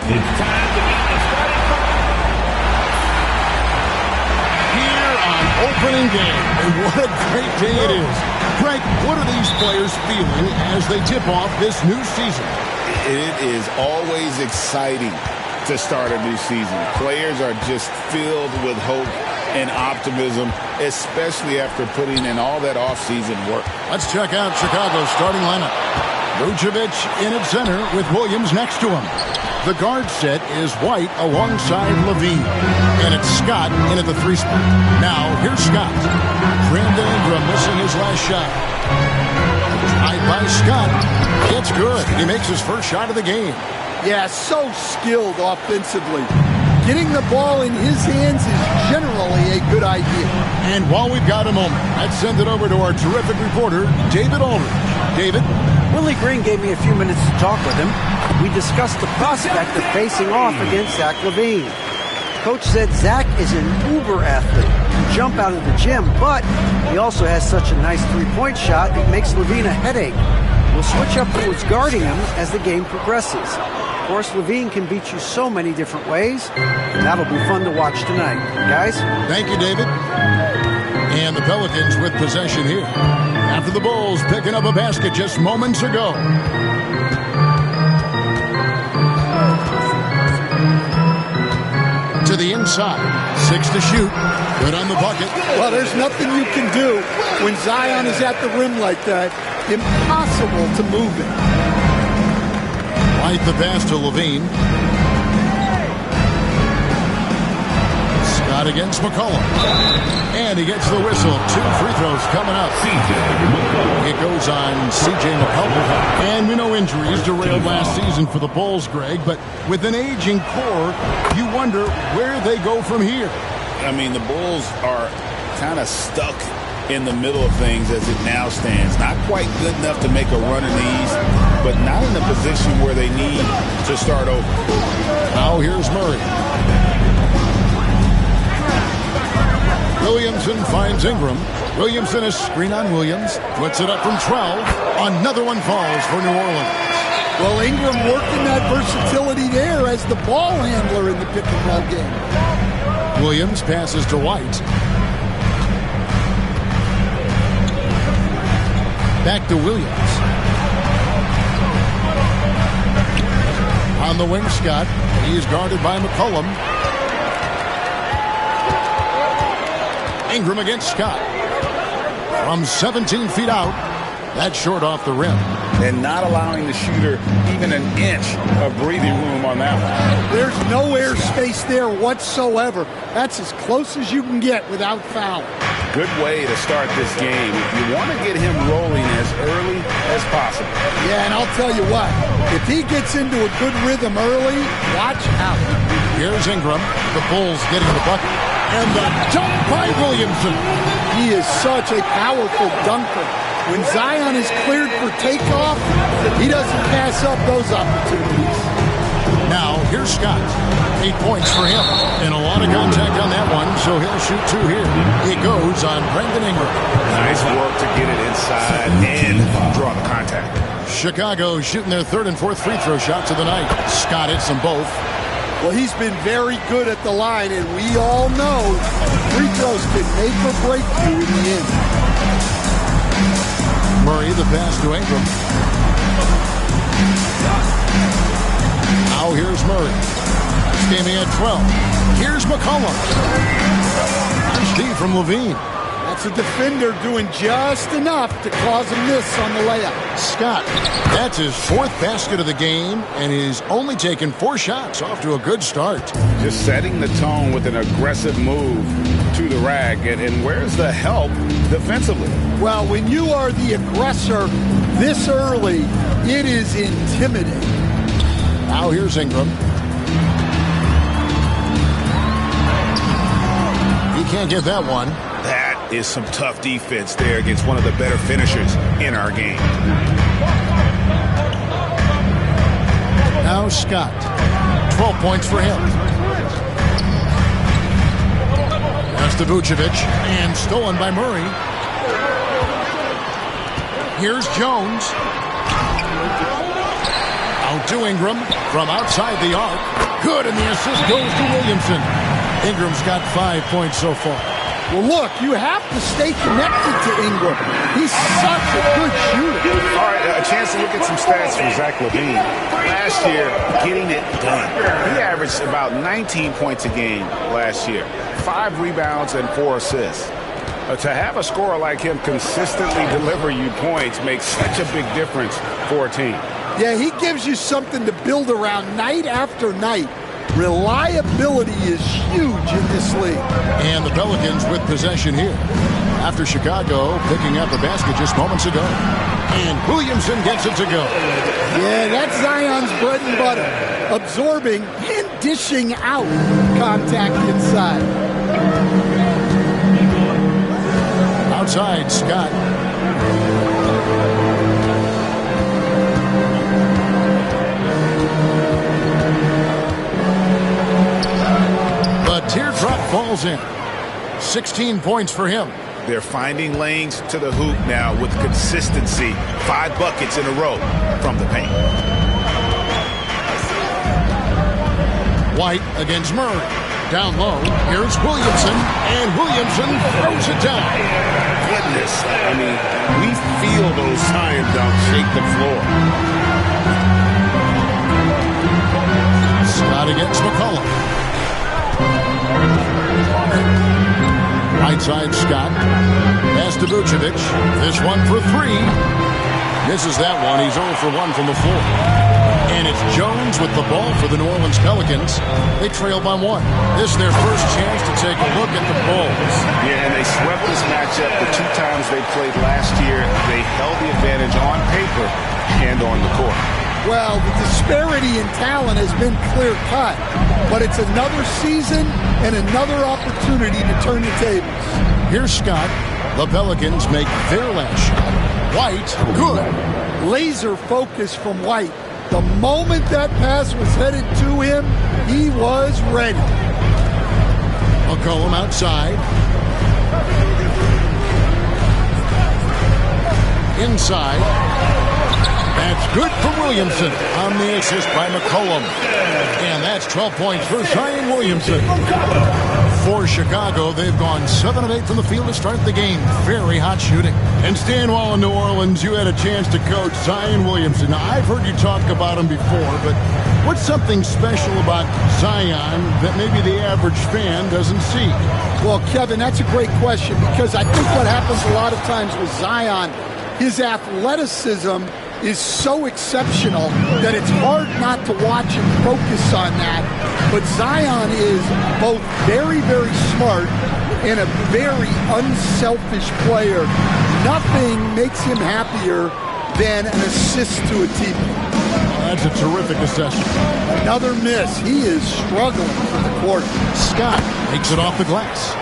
It's time to meet the starting here on opening game. And what a great day it is. Greg, what are these players feeling as they tip off this new season? It is always exciting to start a new season. Players are just filled with hope and optimism, especially after putting in all that offseason work. Let's check out Chicago's starting lineup. Vucevic in at center with Williams next to him. The guard set is White alongside Levine. And it's Scott in at the 3 spot. Now, here's Scott. Brandon Ingram missing his last shot. Tied by Scott. It's good. He makes his first shot of the game. Yeah, so skilled offensively. Getting the ball in his hands is generally a good idea. And while we've got a moment, let's send it over to our terrific reporter, David Aldridge. David? Willie Green gave me a few minutes to talk with him. We discussed the prospect of facing off against Zach LaVine. Coach said Zach is an uber athlete, can jump out of the gym, but he also has such a nice three-point shot it makes LaVine a headache. We'll switch up towards guarding him as the game progresses. Of course, LaVine can beat you so many different ways, and that'll be fun to watch tonight. Guys? Thank you, David. And the Pelicans with possession here. After the Bulls picking up a basket just moments ago. To the inside. 6 to shoot. Good on the bucket. Well, there's nothing you can do when Zion is at the rim like that. Impossible to move it. Right the pass to Levine. Scott against McCollum. And he gets the whistle. 2 free throws coming up. It goes on C.J. McCollum. And we know injuries derailed last season for the Bulls, Greg, but with an aging core, you wonder where they go from here. I mean, the Bulls are kind of stuck in the middle of things as it now stands. Not quite good enough to make a run in the East, but not in a position where they need to start over. Now here's Murray. Williamson finds Ingram. Williamson is screen on Williams. Puts it up from 12. Another one falls for New Orleans. Well, Ingram working that versatility there as the ball handler in the pick-and-roll game. Williams passes to White. Back to Williams. On the wing, Scott. He's guarded by McCollum. Ingram against Scott. From 17 feet out. That's short off the rim. And not allowing the shooter even an inch of breathing room on that one. There's no air space there whatsoever. That's as close as you can get without foul. Good way to start this game. If you want to get him rolling as early as possible. Yeah, and I'll tell you what. If he gets into a good rhythm early, watch out. Here's Ingram. The Bulls getting the bucket. And the dunk by Williamson. He is such a powerful dunker. When Zion is cleared for takeoff, he doesn't pass up those opportunities. Now, here's Scott. 8 points for him. And a lot of contact on that one, so he'll shoot 2 here. It goes on Brandon Ingram. Nice work to get it inside and draw the contact. Chicago shooting their 3rd and 4th free throw shots of the night. Scott hits them both. Well, he's been very good at the line, and we all know free throws can make or break you in the end. Murray, the pass to Ingram. Now here's Murray. game he had 12. Here's McCollum. Nice D from Levine. That's a defender doing just enough to cause a miss on the layup. Scott, that's his 4th basket of the game, and he's only taken 4 shots. Off to a good start. Just setting the tone with an aggressive move to the rack. And where's the help defensively? Well, when you are the aggressor this early, it is intimidating. Now here's Ingram. He can't get that one. That is some tough defense there against one of the better finishers in our game. Now Scott. 12 points for him. Pass to Vucevic, and stolen by Murray. Here's Jones. Out to Ingram from outside the arc. Good, and the assist goes to Williamson. Ingram's got 5 points so far. Well, look, you have to stay connected to Ingram. He's such a good shooter. All right, a chance to look at some stats for Zach LaVine. Last year, getting it done. He averaged about 19 points a game last year, 5 rebounds and 4 assists. To have a scorer like him consistently deliver you points makes such a big difference for a team. Yeah, he gives you something to build around night after night. Reliability is huge in this league. And the Pelicans with possession here. After Chicago picking up a basket just moments ago. And Williamson gets it to go. Yeah, that's Zion's bread and butter. Absorbing and dishing out contact inside. Outside, Scott. Teardrop falls in. 16 points for him. They're finding lanes to the hoop now with consistency. 5 buckets in a row from the paint. White against Murray. Down low. Here's Williamson. And Williamson throws it down. Goodness. I mean, we feel those Zion dunks shake the floor. Scott against McCollum. Right side, Scott. Pass to Vucevic. This one for 3. Misses that one. He's 0 for 1 from the floor. And it's Jones with the ball for the New Orleans Pelicans. They trail by 1. This is their first chance to take a look at the Bulls. Yeah, and they swept this matchup the 2 times they played last year. They held the advantage on paper and on the court. Well, the disparity in talent has been clear-cut, but it's another season and another opportunity to turn the tables. Here's Scott. The Pelicans make their last shot. White, good. Laser focus from White. The moment that pass was headed to him, he was ready. McCollum outside. Inside. That's good for Williamson on the assist by McCollum. And that's 12 points for Zion Williamson. For Chicago, they've gone 7 of 8 from the field to start the game. Very hot shooting. And Stan, while in New Orleans, you had a chance to coach Zion Williamson. Now, I've heard you talk about him before, but what's something special about Zion that maybe the average fan doesn't see? Well, Kevin, that's a great question because I think what happens a lot of times with Zion, his athleticism is so exceptional that it's hard not to watch and focus on that. But Zion is both very, very smart and a very unselfish player. Nothing makes him happier than an assist to a teammate. That's a terrific assessment. Another miss. He is struggling for the quarter. Scott takes it off the glass.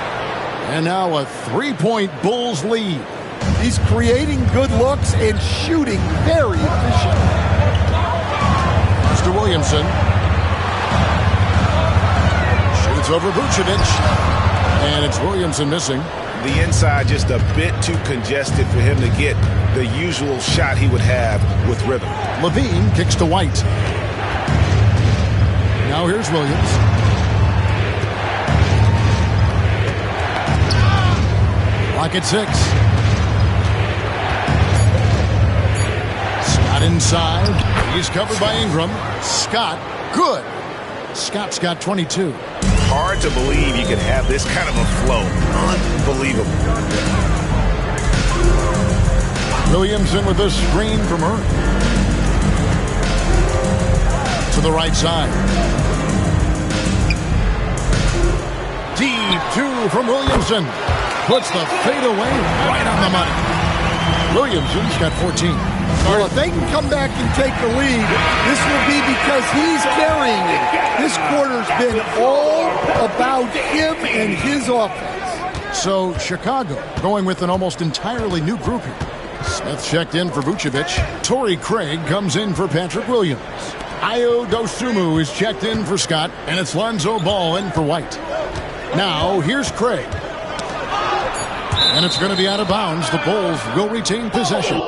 And now a 3-point Bulls lead. He's creating good looks and shooting very efficient. Mr. Williamson. Shoots over Vucevic. And it's Williamson missing. The inside just a bit too congested for him to get the usual shot he would have with rhythm. Levine kicks to White. Now here's Williams. Clock at 6. Scott inside. He's covered by Ingram. Scott, good. Scott's got 22. Hard to believe you could have this kind of a flow. Unbelievable. Williamson with a screen from Murray. To the right side. Deep two from Williamson. Puts the fade away right on the money. Williamson's got 14. Well, if they can come back and take the lead, this will be because he's carrying it. This quarter's been all about him and his offense. So Chicago going with an almost entirely new group here. Smith checked in for Vucevic. Torrey Craig comes in for Patrick Williams. Ayo Dosunmu is checked in for Scott, and it's Lonzo Ball in for White. Now, here's Craig. And it's going to be out of bounds. The Bulls will retain possession.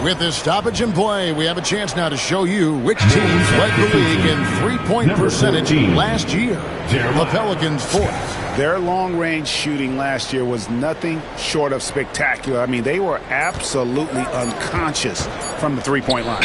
With this stoppage in play, we have a chance now to show you which teams led the league in three-point percentage last year. The Pelicans fourth. Their long-range shooting last year was nothing short of spectacular. I mean, they were absolutely unconscious from the three-point line.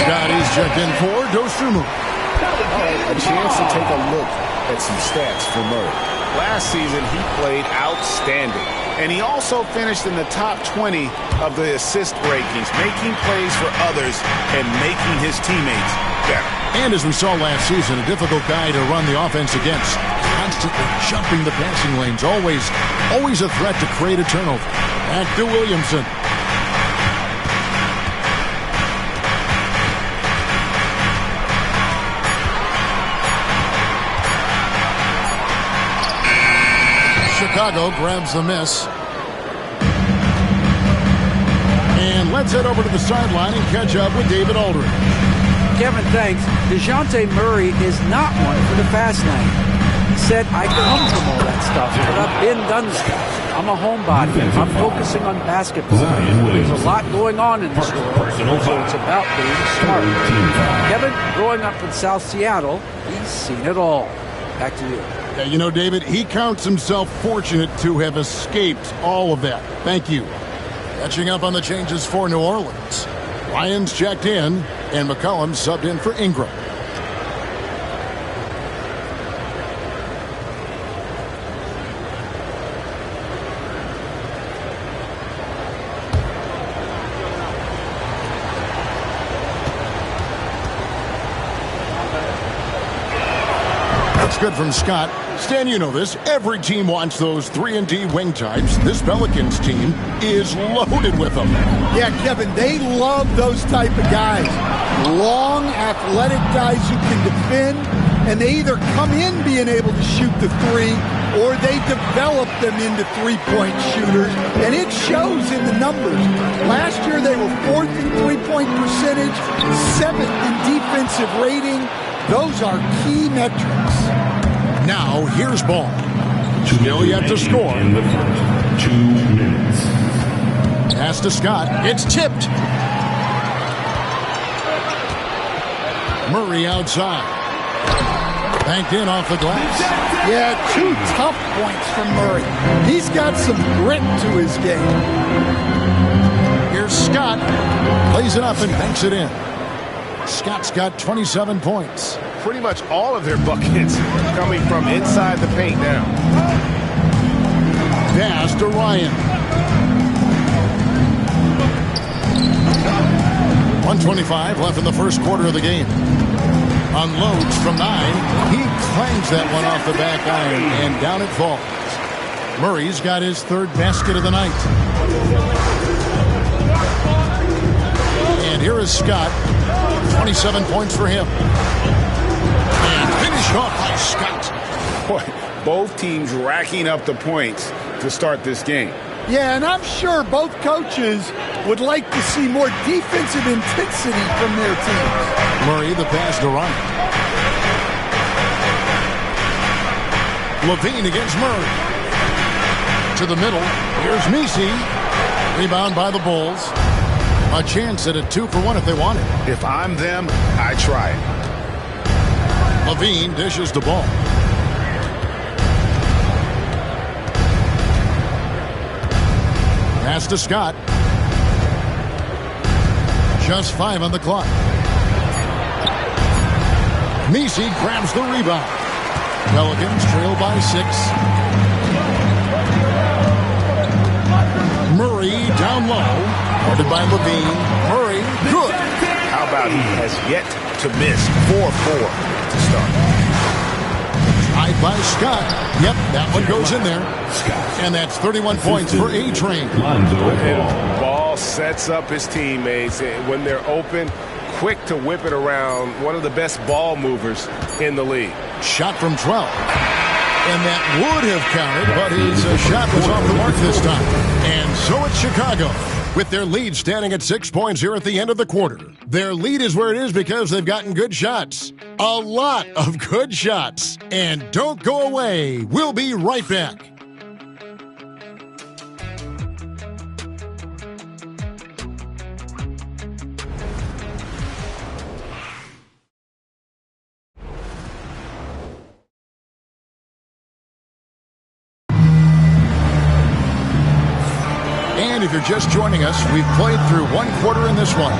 Scotty's checked in for Dosunmu. A chance to take a look at some stats for Murray. Last season, he played outstanding. And he also finished in the top 20 of the assist rankings, making plays for others and making his teammates better. And as we saw last season, a difficult guy to run the offense against. Constantly jumping the passing lanes. Always a threat to create a turnover. Back to Williamson. Chicago grabs the miss. And let's head over to the sideline and catch up with David Aldridge. Kevin, thanks. DeJounte Murray is not one for the fast lane. He said, I come from all that stuff, but I've been done that. I'm a homebody. I'm focusing on basketball. There's a lot going on in this world, so it's about being smart. Kevin, growing up in South Seattle, he's seen it all. Back to you. Yeah, you know, David, he counts himself fortunate to have escaped all of that. Thank you. Catching up on the changes for New Orleans. Lyons checked in, and McCollum subbed in for Ingram. That's good from Scott. Stan, you know this. Every team wants those 3-and-D wing types. This Pelicans team is loaded with them. Yeah, Kevin, they love those type of guys. Long, athletic guys who can defend, and they either come in being able to shoot the three, or they develop them into three-point shooters, and it shows in the numbers. Last year, they were 4th in three-point percentage, 7th in defensive rating. Those are key metrics. Now, here's Ball. Still yet to score. In the first 2 minutes. Pass to Scott. It's tipped. Murray outside. Banked in off the glass. Yeah, 2 tough points from Murray. He's got some grit to his game. Here's Scott. Plays it up and banks it in. Scott's got 27 points. Pretty much all of their buckets coming from inside the paint now. Pass to Ryan. 1:25 left in the first quarter of the game. Unloads from 9. He clangs that one off the back iron, and down it falls. Murray's got his 3rd basket of the night. And here is Scott. 27 points for him. And finished off by Scott. Boy, both teams racking up the points to start this game. Yeah, and I'm sure both coaches would like to see more defensive intensity from their teams. Murray, the pass to Ryan. Levine against Murray. To the middle. Here's Misi. Rebound by the Bulls. A chance at a 2-for-1 if they want it. If I'm them, I try it. Levine dishes the ball. Pass to Scott. Just 5 on the clock. MiMi grabs the rebound. Pelicans trail by 6. Murray down low. Guarded by Levine. Murray, good. How about he has yet to miss 4-4 to start. Tied by Scott. Yep, that one goes in there. And that's 31 points for A-Train. Ball sets up his teammates when they're open, quick to whip it around. One of the best ball movers in the league. Shot from 12. And that would have counted, but his shot was off the mark this time. And so it's Chicago, with their lead standing at 6 points here at the end of the quarter. Their lead is where it is because they've gotten good shots. A lot of good shots. And don't go away. We'll be right back. And if you're just joining us, we've played through one quarter in this one.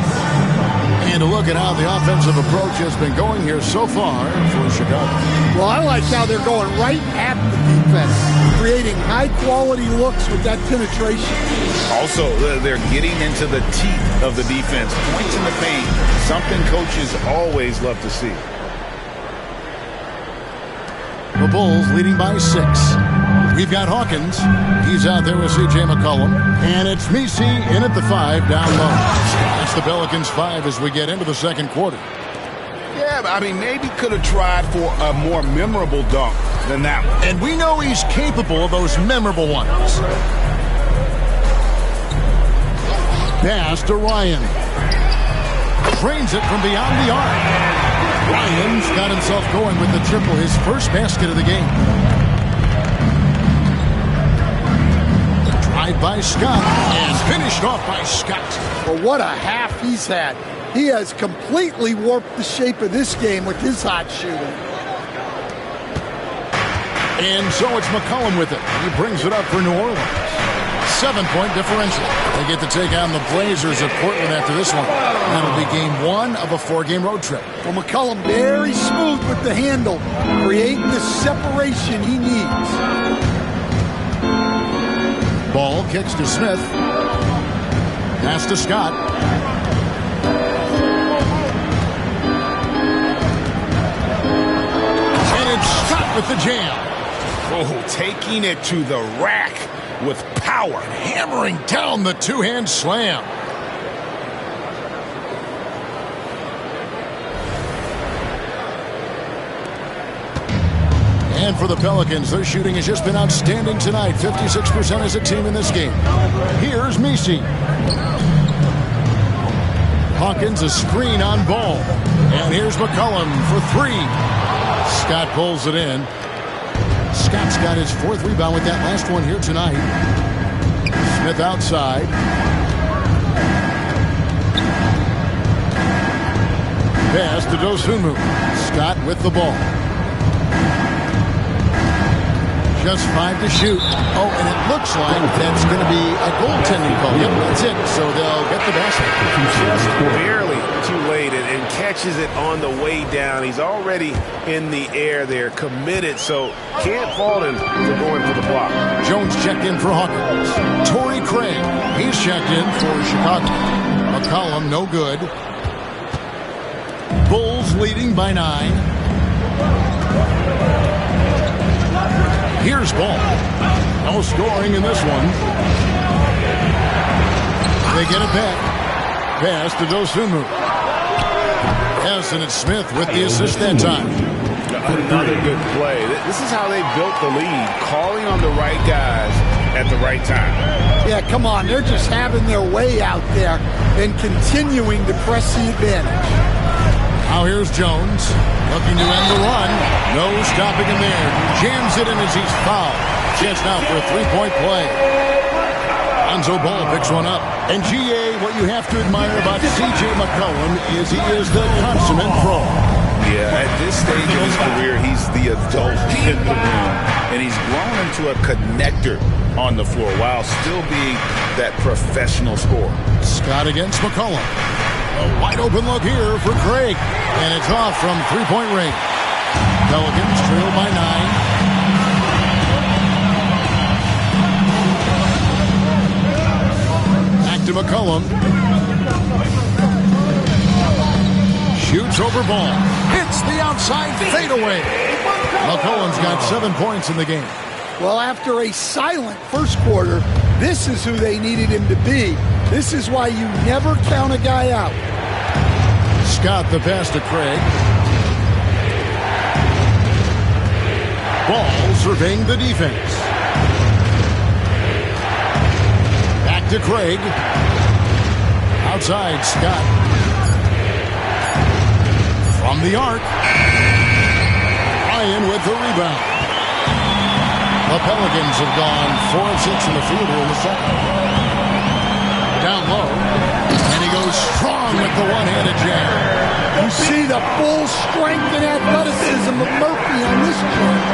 And a look at how the offensive approach has been going here so far for Chicago. Well, I like how they're going right at the defense, creating high-quality looks with that penetration. Also, they're getting into the teeth of the defense. Points in the paint, something coaches always love to see. The Bulls leading by 6. We've got Hawkins. He's out there with C.J. McCollum. And it's MiMi in at the 5 down low. That's the Pelicans 5 as we get into the second quarter. Yeah, I mean, maybe could have tried for a more memorable dunk than that one. And we know he's capable of those memorable ones. Pass to Ryan. Trains it from beyond the arc. Ryan's got himself going with the triple, his first basket of the game. Drive by Scott and finished off by Scott. Well, what a half he's had. He has completely warped the shape of this game with his hot shooting. And so it's McCollum with it. He brings it up for New Orleans. 7-point differential. They get to take on the Blazers of Portland after this one. That'll be game 1 of a 4-game road trip. Well, McCollum very smooth with the handle, creating the separation he needs. Ball kicks to Smith. Pass to Scott. And it's Scott with the jam. Oh, taking it to the rack with power. Hammering down the two-hand slam. And for the Pelicans, their shooting has just been outstanding tonight. 56% as a team in this game. Here's MiMi. Hawkins a screen on Ball. And here's McCollum for 3. Scott pulls it in. Scott's got his 4th rebound with that last one here tonight. Smith outside. Pass to Dosunmu. Scott with the ball. Just 5 to shoot. Oh, and it looks like that's going to be a goaltending call. Yep, that's it. So they'll get the basket. Just barely too late and catches it on the way down. He's already in the air there, committed, so can't fault him for going for the block. Jones checked in for Hawkins. Torrey Craig, he's checked in for Chicago. McCollum, no good. Bulls leading by 9. Here's Ball. No scoring in this one. They get it back. Pass to Dosunmu. Yes, and it's Smith with the assist that time. Another good play. This is how they built the lead, calling on the right guys at the right time. Yeah, come on. They're just having their way out there and continuing to press the advantage. Now here's Jones, looking to end the run. No stopping him there. Jams it in as he's fouled. Chance now for a 3-point play. Lonzo Ball picks one up. And GA, what you have to admire about C.J. McCollum is he is the consummate pro. Yeah, at this stage of his career, he's the adult in the room. and he's grown into a connector on the floor while still being that professional scorer. Scott against McCollum. A wide open look here for Craig, and it's off from three-point range. Pelicans trail by 9. To McCollum. Shoots over ball. Hits the outside fadeaway. McCollum's got 7 points in the game. Well, after a silent first quarter, this is who they needed him to be. This is why you never count a guy out. Scott the pass to Craig. Ball surveying the defense. Back to Craig. Outside, Scott. From the arc. Ryan with the rebound. The Pelicans have gone 4 of 6 in the field here in the second. Down low. And he goes strong with the one-handed jam. You see the full strength and athleticism of Murphy on this jam.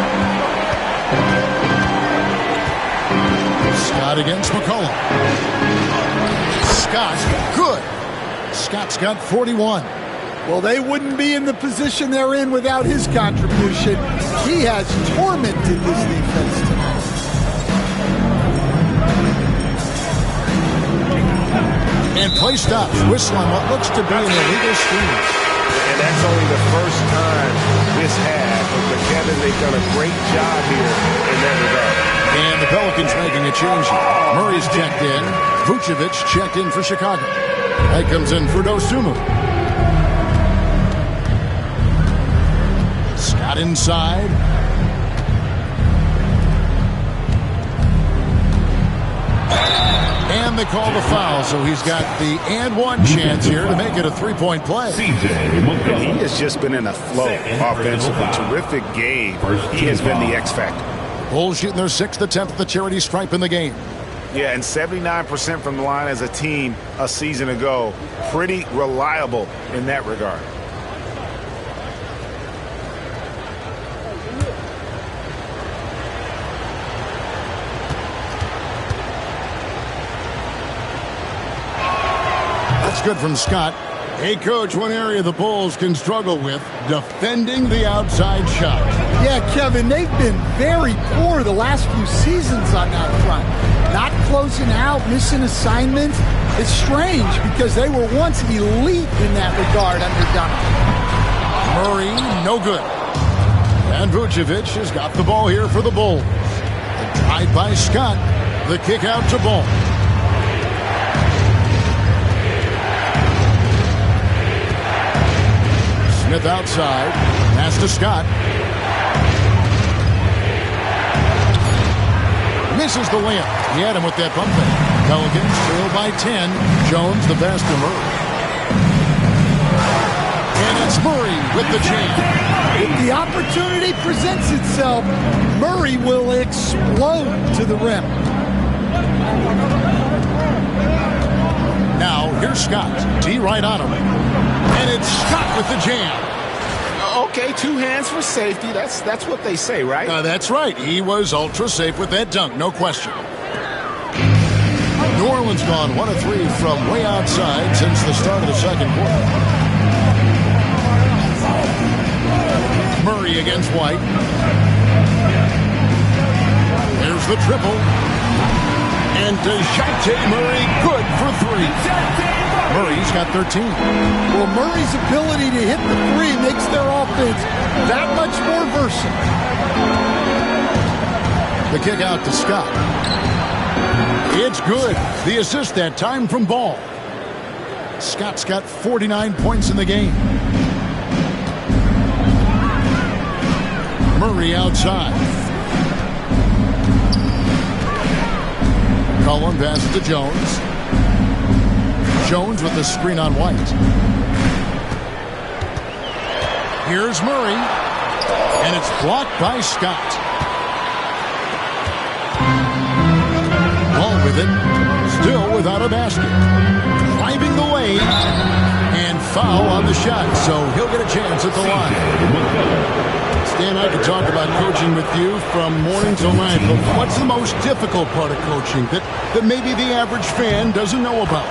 Scott against McCollum. Scott, good. Scott's got 41. Well, they wouldn't be in the position they're in without his contribution. He has tormented this defense tonight. And play stops. Whistle on what looks to be an illegal squeeze. And that's only the first time this half. But Kevin, they've done a great job here in that regard. And the Pelicans making a change here. Murray's checked in. Vucevic checked in for Chicago. That comes in for Dosunmu. Scott inside. And they call the foul, so he's got the and one chance here to make it a three-point play. He has just been in a flow offensively. Terrific game. He has been the X factor. Bulls shooting their 6th attempt at the charity stripe in the game. Yeah, and 79% from the line as a team a season ago. Pretty reliable in that regard. That's good from Scott. Hey, Coach, one area the Bulls can struggle with, defending the outside shot. Yeah, Kevin, they've been very poor the last few seasons on that front. Not closing out, missing assignments. It's strange because they were once elite in that regard under Duncan. Murray, no good. And Vucevic has got the ball here for the Bulls. The drive by Scott. The kick out to Ball. Smith outside. Pass to Scott. Misses the layup. He had him with that pump fake. Pelicans trail by 10. Jones the pass to Murray. And it's Murray with the jam. If the opportunity presents itself, Murray will explode to the rim. Now, here's Scott. D right on him. And it's Scott with the jam. Okay, 2 hands for safety. That's what they say, right? That's right. He was ultra safe with that dunk, no question. New Orleans gone 1 of 3 from way outside since the start of the second quarter. Murray against White. There's the triple. And DeJounte Murray good for 3. Murray's got 13. Well, Murray's ability to hit the 3 makes their offense that much more versatile. The kick out to Scott. It's good. The assist that time from Ball. Scott's got 49 points in the game. Murray outside. Cullen passes to Jones. Jones with the screen on White. Here's Murray. And it's blocked by Scott. Ball with it. Still without a basket. Driving the lane. And foul on the shot, so he'll get a chance at the line. Stan, I could talk about coaching with you from morning till night, but what's the most difficult part of coaching that maybe the average fan doesn't know about?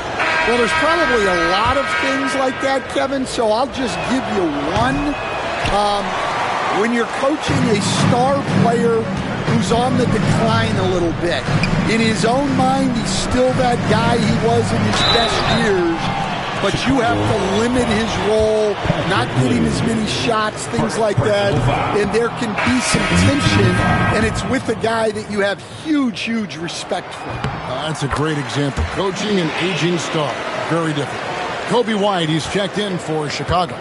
Well, there's probably a lot of things like that, Kevin, so I'll just give you one. When you're coaching a star player who's on the decline a little bit, in his own mind, he's still that guy he was in his best years, but you have to limit his role, not get him as many shots, things like that, and there can be some tension, and it's with a guy that you have huge, huge respect for. That's a great example. Coaching an aging star, very different. Kobe White, he's checked in for Chicago.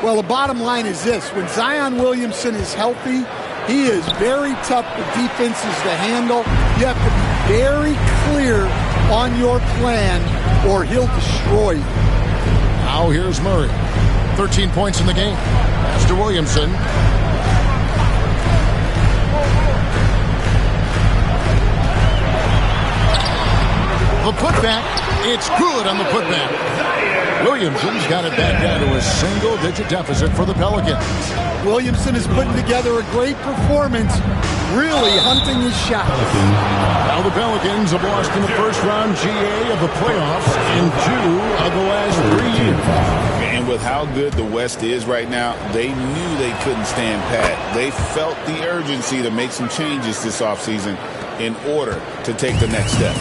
Well, the bottom line is this. When Zion Williamson is healthy, he is very tough for defenses to handle. You have to be very clear on your plan or he'll destroy you. Now here's Murray. 13 points in the game. Pass to Williamson. The putback. It's good on the putback. Williamson's got it back down to a single-digit deficit for the Pelicans. Williamson is putting together a great performance, really hunting his shot. Now the Pelicans have lost in the first-round GA of the playoffs in 2 of the last 3 years. And with how good the West is right now, they knew they couldn't stand pat. They felt the urgency to make some changes this offseason in order to take the next step.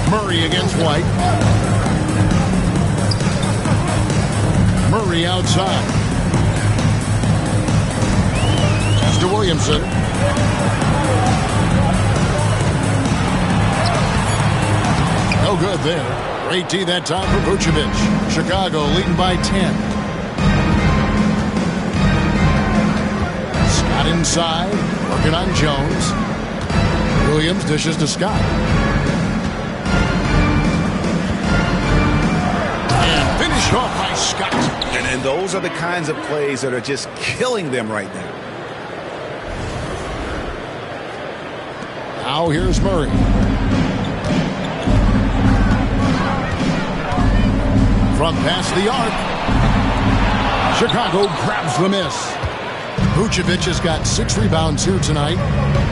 Murray against White. Murray outside. Pass to Williamson. No good there. Great D that time for Vucevic. Chicago leading by 10. Scott inside. Working on Jones. Williams dishes to Scott. Off by Scott. And those are the kinds of plays that are just killing them right now. Now here's Murray. From past the arc. Chicago grabs the miss. Vucevic has got 6 rebounds here tonight.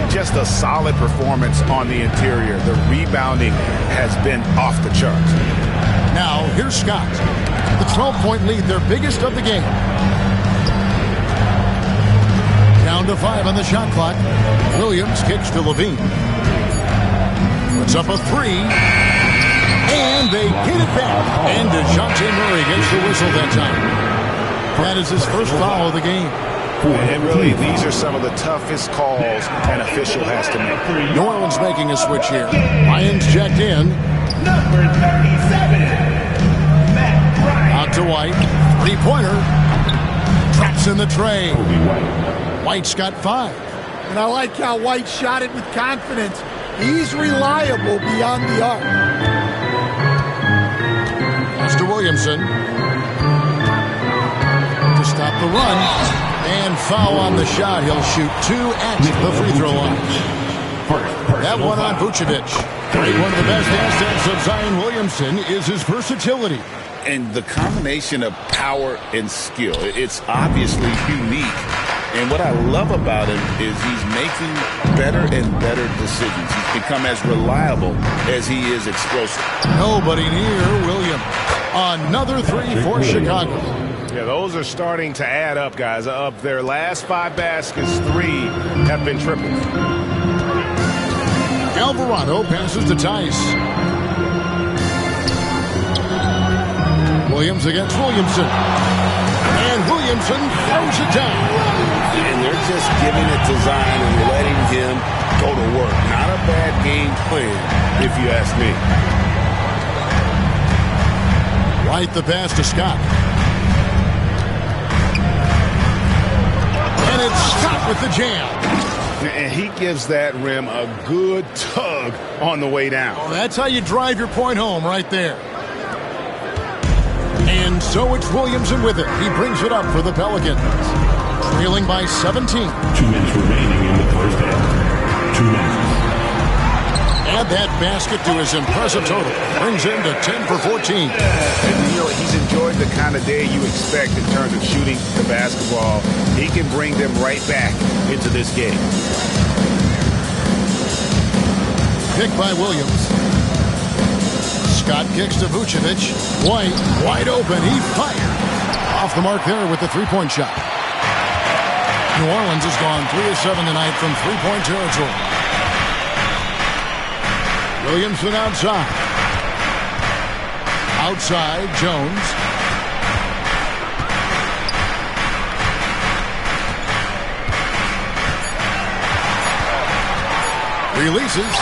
Just a solid performance on the interior. The rebounding has been off the charts. Now here's Scott. The 12-point lead, their biggest of the game. Down to 5 on the shot clock. Williams kicks to Levine. Puts up a 3. And they get it back. And DeJounte Murray gets the whistle that time. That is his first foul of the game. And really, these are some of the toughest calls an official has to make. New Orleans making a switch here. Lions checked in. Number 37. Out to White. 3-pointer. Traps in the tray. White's got 5. And I like how White shot it with confidence. He's reliable beyond the arc. Pass to Williamson. To stop the run. And foul on the shot. He'll shoot 2 at the free throw line. That one on Vucevic. One of the best assets of Zion Williamson is his versatility. And the combination of power and skill, it's obviously unique. And what I love about him is he's making better and better decisions. He's become as reliable as he is explosive. Nobody near Williams. Another 3 for Chicago. Yeah, those are starting to add up, guys. Of their last 5 baskets, 3 have been triples. Alvarado passes to Tice. Williams against Williamson. And Williamson throws it down. And they're just giving it to Zion and letting him go to work. Not a bad game plan, if you ask me. White the pass to Scott. And it's Scott with the jam. And he gives that rim a good tug on the way down. Oh, that's how you drive your point home right there. And so it's Williamson with it. He brings it up for the Pelicans. Trailing by 17. 2 minutes remaining in the first half. 2 minutes. And add that basket to his impressive total. Brings him to 10 for 14. And, he's enjoyed the kind of day you expect in terms of shooting the basketball. He can bring them right back into this game. Pick by Williams. Scott kicks to Vucevic. White, wide open. He fired. Off the mark there with the three-point shot. New Orleans has gone 3 of 7 tonight from three-point territory. Williamson outside. Outside, Jones. Releases.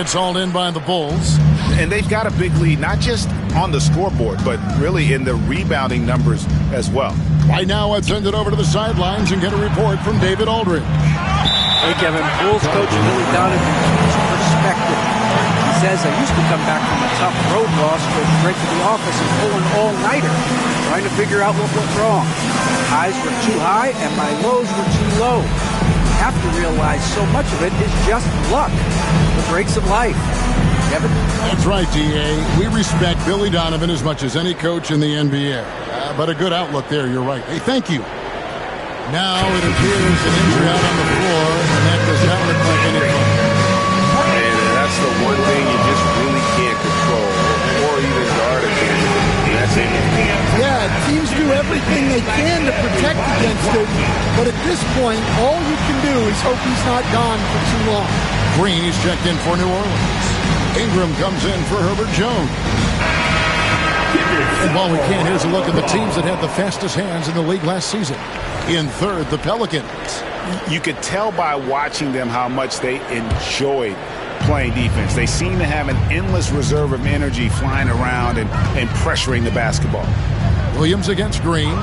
It's all in by the Bulls. And they've got a big lead, not just on the scoreboard, but really in the rebounding numbers as well. Right now, let's send it over to the sidelines and get a report from David Aldridge. Hey, Kevin, Bulls coach Billy Donovan keeps perspective. He says, I used to come back from a tough road loss, go straight to the office and pull an all-nighter, trying to figure out what went wrong. Highs were too high and my lows were too low. You have to realize so much of it is just luck, the breaks of life. Kevin? That's right, D.A. We respect Billy Donovan as much as any coach in the NBA. But a good outlook there, you're right. Hey, thank you. Now it appears an injury out on the floor, and that does not look like anything. And that's the one thing you just really can't control or even guard against. That's it. Yeah, teams do everything they can to protect against it, but at this point, all you can do is hope he's not gone for too long. Green is checked in for New Orleans. Ingram comes in for Herbert Jones. And while we can, here's a look at the teams that had the fastest hands in the league last season. In third, the Pelicans. You could tell by watching them how much they enjoyed playing defense. They seem to have an endless reserve of energy flying around and pressuring the basketball. Williams against Green.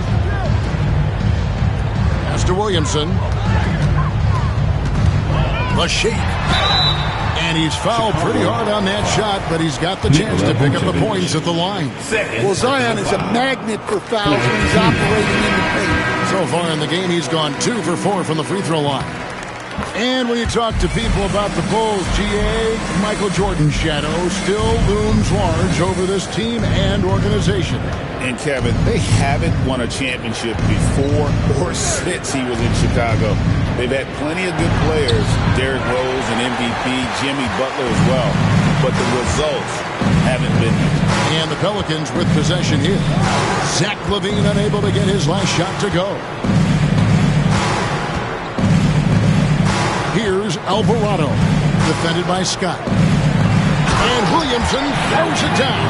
Pass to Williamson. The shake. And he's fouled pretty hard on that shot, but he's got the chance to pick up the points at the line. Well, Zion is a magnet for fouls when he's operating in the paint. So far in the game, he's gone 2 for 4 from the free throw line. And when you talk to people about the Bulls, GA, Michael Jordan's shadow still looms large over this team and organization. And Kevin, they haven't won a championship before or since he was in Chicago. They've had plenty of good players, Derrick Rose and MVP, Jimmy Butler as well, but the results haven't been there. And the Pelicans with possession here. Zach LaVine unable to get his last shot to go. Here's Alvarado, defended by Scott. And Williamson throws it down.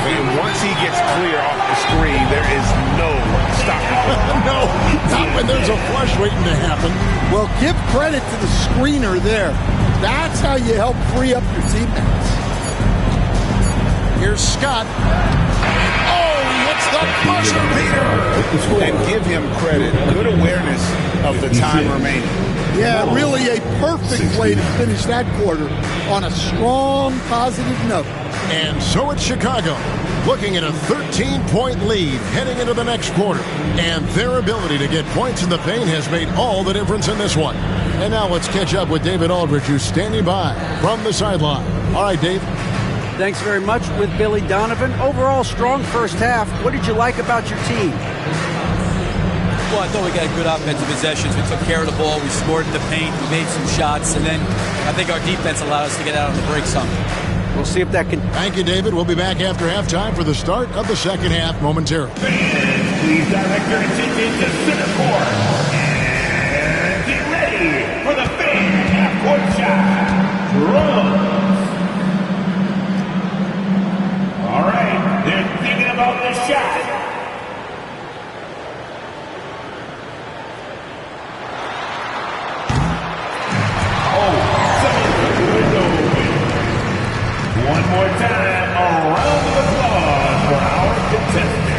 And once he gets clear off the screen, there is no stopping him. No, not when there's a flush waiting to happen. Well, give credit to the screener there. That's how you help free up your teammates. Here's Scott. Oh, he hits the buzzer beater. And give him credit. Good awareness of the time remaining. Yeah, really a perfect way to finish that quarter on a strong, positive note. And so it's Chicago, looking at a 13-point lead heading into the next quarter. And their ability to get points in the paint has made all the difference in this one. And now let's catch up with David Aldridge, who's standing by from the sideline. All right, Dave. Thanks very much with Billy Donovan. Overall, strong first half. What did you like about your team? Well, I thought we got good offensive possessions. We took care of the ball. We scored in the paint. We made some shots. And then I think our defense allowed us to get out on the break some. We'll see if that can... Thank you, David. We'll be back after halftime for the start of the second half momentarily. Fans, please direct your attention to center court. And get ready for the fan half-court shot. Drums. All right, they're thinking about the shot. One more time, a round of applause for our contestants.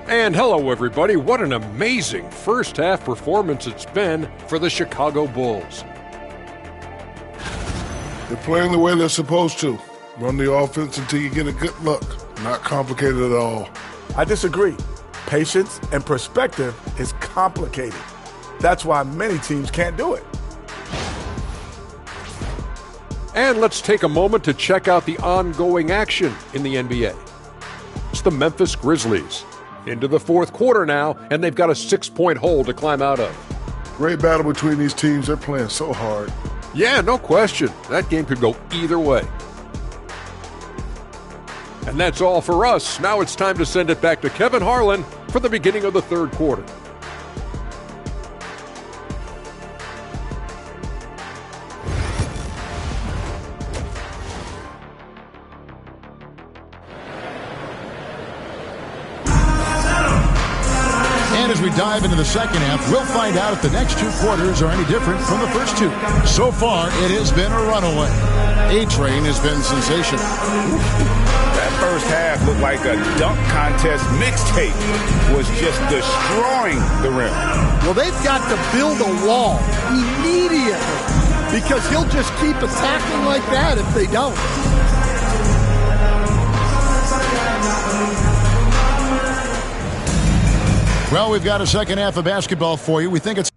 And hello, everybody. What an amazing first half performance it's been for the Chicago Bulls. They're playing the way they're supposed to. Run the offense until you get a good look. Not complicated at all. I disagree. Patience and perspective is complicated. That's why many teams can't do it. And let's take a moment to check out the ongoing action in the NBA. It's the Memphis Grizzlies. Into the fourth quarter now, and they've got a 6-point hole to climb out of. Great battle between these teams. They're playing so hard. Yeah, no question. That game could go either way. And that's all for us. Now it's time to send it back to Kevin Harlan for the beginning of the third quarter. And as we dive into the second half, we'll find out if the next two quarters are any different from the first two. So far, it has been a runaway. A-Train has been sensational. That first half looked like a dunk contest mixtape was just destroying the rim. Well, they've got to build a wall immediately because he'll just keep attacking like that if they don't. Well, we've got a second half of basketball for you. We think it's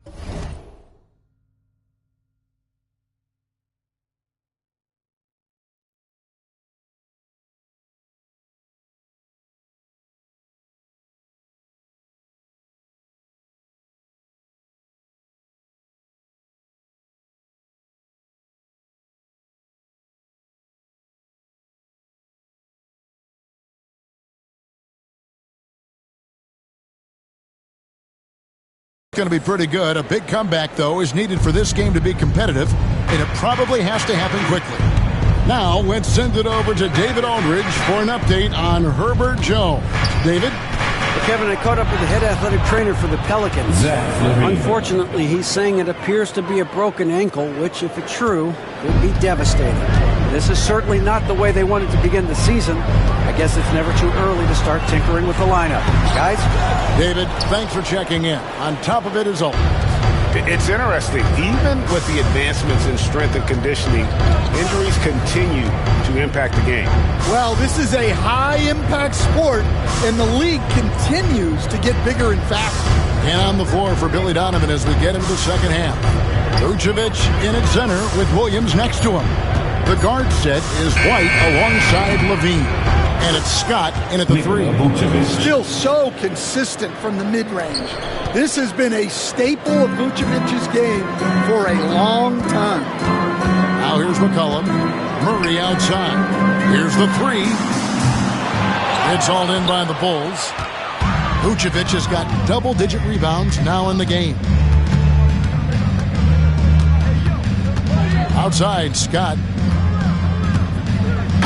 going to be pretty good. A big comeback, though, is needed for this game to be competitive, and it probably has to happen quickly. Now, let's send it over to David Aldridge for an update on Herbert Jones. David? Well, Kevin, I caught up with the head athletic trainer for the Pelicans. Unfortunately, he's saying it appears to be a broken ankle, which, if it's true, could be devastating. This is certainly not the way they wanted to begin the season. I guess it's never too early to start tinkering with the lineup. Guys? David, thanks for checking in. On top of it as always. It's interesting. Even with the advancements in strength and conditioning, injuries continue to impact the game. Well, this is a high-impact sport, and the league continues to get bigger and faster. And on the floor for Billy Donovan as we get into the second half. Vucevic in at center with Williams next to him. The guard set is White alongside Levine. And it's Scott in at the three. Still so consistent from the mid-range. This has been a staple of Vucevic's game for a long time. Now here's McCollum. Murray outside. Here's the three. It's all in by the Bulls. Vucevic has got double-digit rebounds now in the game. Outside, Scott.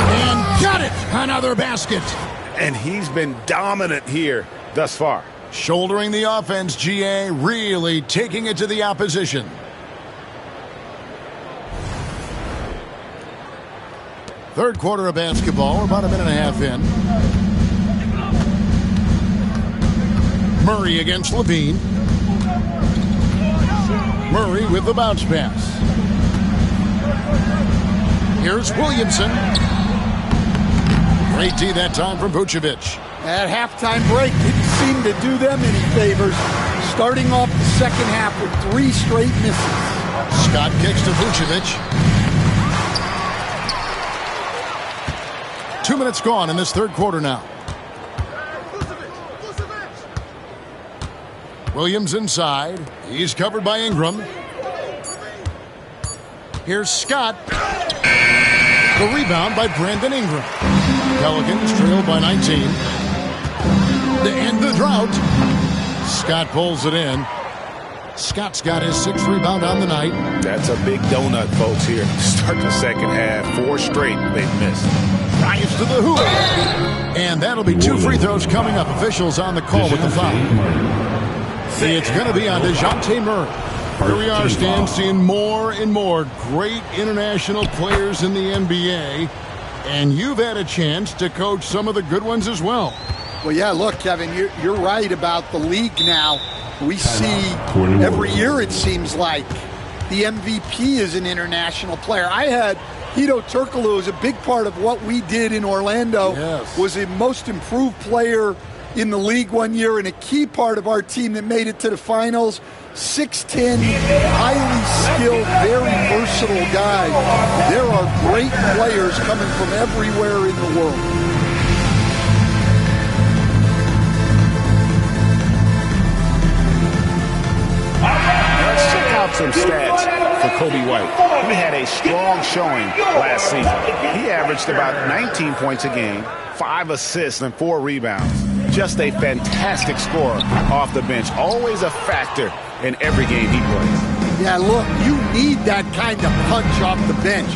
And got it! Another basket. And he's been dominant here thus far. Shouldering the offense, GA, really taking it to the opposition. Third quarter of basketball, we're about a minute and a half in. Murray against Levine. Murray with the bounce pass. Here's Williamson. Great D that time from Vucevic. That halftime break didn't seem to do them any favors. Starting off the second half with 3 straight misses. Scott kicks to Vucevic. 2 minutes gone in this third quarter now. Williams inside. He's covered by Ingram. Here's Scott. The rebound by Brandon Ingram. Pelicans trail by 19. To end the drought. Scott pulls it in. Scott's got his 6th rebound on the night. That's a big donut, folks, here. Start the second half. 4 straight they've missed. Drives to the hoop. And that'll be 2 free throws coming up. Officials on the call with the foul. It's going to be on DeJounte Murray. Here we are, Stan, seeing more and more great international players in the NBA. And you've had a chance to coach some of the good ones as well. Well, yeah, look, Kevin, you're right about the league now. We see every year, it seems like, the MVP is an international player. I had Hedo Turkoglu is a big part of what we did in Orlando. Yes. Was a most improved player in the league one year and a key part of our team that made it to the finals. 6'10", highly skilled, very versatile guy. There are great players coming from everywhere in the world. Let's check out some stats for Kobe White. He had a strong showing last season. He averaged about 19 points a game, 5 assists, and 4 rebounds. Just a fantastic scorer off the bench. Always a factor in every game he plays. Yeah, look, you need that kind of punch off the bench.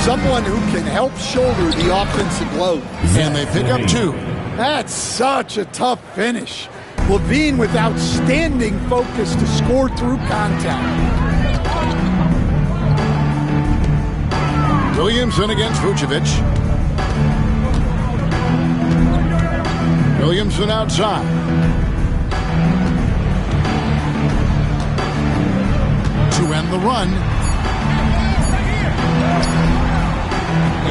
Someone who can help shoulder the offensive load. And they pick up 2. That's such a tough finish. Levine with outstanding focus to score through contact. Williamson against Vucevic. Williamson outside. To end the run.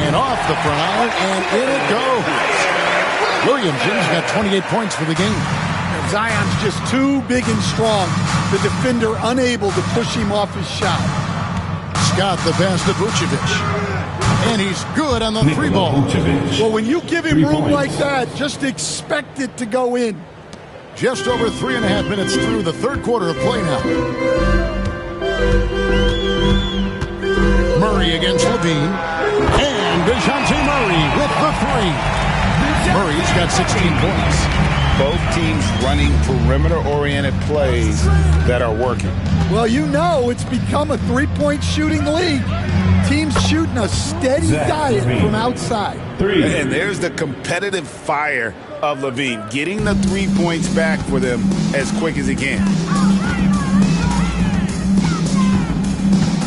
And off the front iron, and in it goes. Williamson's got 28 points for the game. Zion's just too big and strong. The defender unable to push him off his shot. Scott the pass to Vucevic. And he's good on the 3 ball. Well, when you give him room like that, just expect it to go in. Just over 3.5 minutes through the third quarter of play now. Murray against Levine. And DeJounte Murray with the 3. Murray's got 16 points. Both teams running perimeter-oriented plays that are working. Well, you know it's become a three-point shooting league. Teams shooting a steady diet from outside. And there's the competitive fire of Levine, getting the 3 points back for them as quick as he can.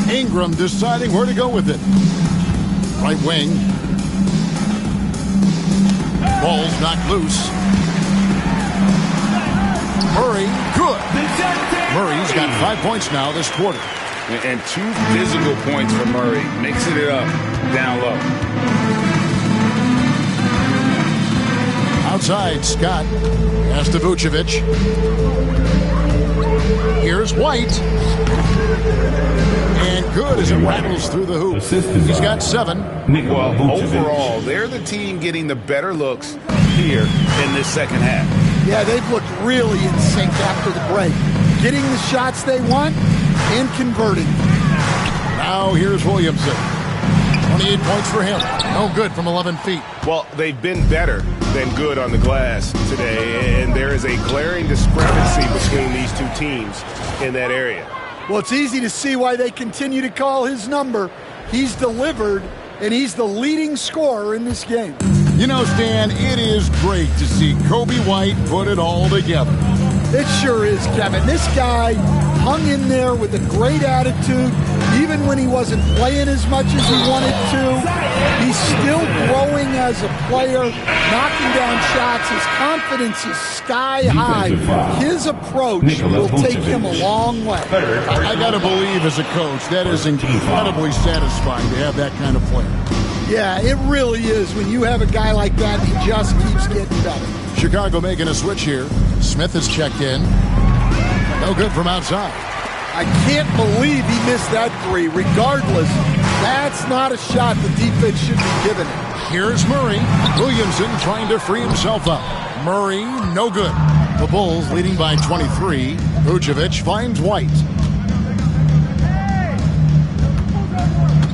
Ingram deciding where to go with it. Right wing. Ball's knocked loose. Murray, good. Murray's got 5 points now this quarter. And 2 physical points for Murray, mixing it up down low. Outside, Scott. Pass to Vucevic. Here's White. And good as it rattles through the hoop. He's got 7. Well, overall, they're the team getting the better looks here in this second half. Yeah, they've looked really in sync after the break. Getting the shots they want and converting. Now here's Williamson. 28 points for him. No good from 11 feet. Well, they've been better than good on the glass today, and there is a glaring discrepancy between these two teams in that area. Well, it's easy to see why they continue to call his number. He's delivered, and he's the leading scorer in this game. You know, Stan, it is great to see Kobe White put it all together. It sure is, Kevin. This guy hung in there with a great attitude, even when he wasn't playing as much as he wanted to. He's still growing as a player, knocking down shots. His confidence is sky high. His approach will take him a long way. I got to believe as a coach, that is incredibly satisfying to have that kind of player. Yeah, it really is when you have a guy like that, he just keeps getting better. Chicago making a switch here. Smith is checked in. No good from outside. I can't believe he missed that 3. Regardless, that's not a shot the defense should be giving him. Here's Murray. Williamson trying to free himself up. Murray, no good. The Bulls leading by 23. Vucevic finds White.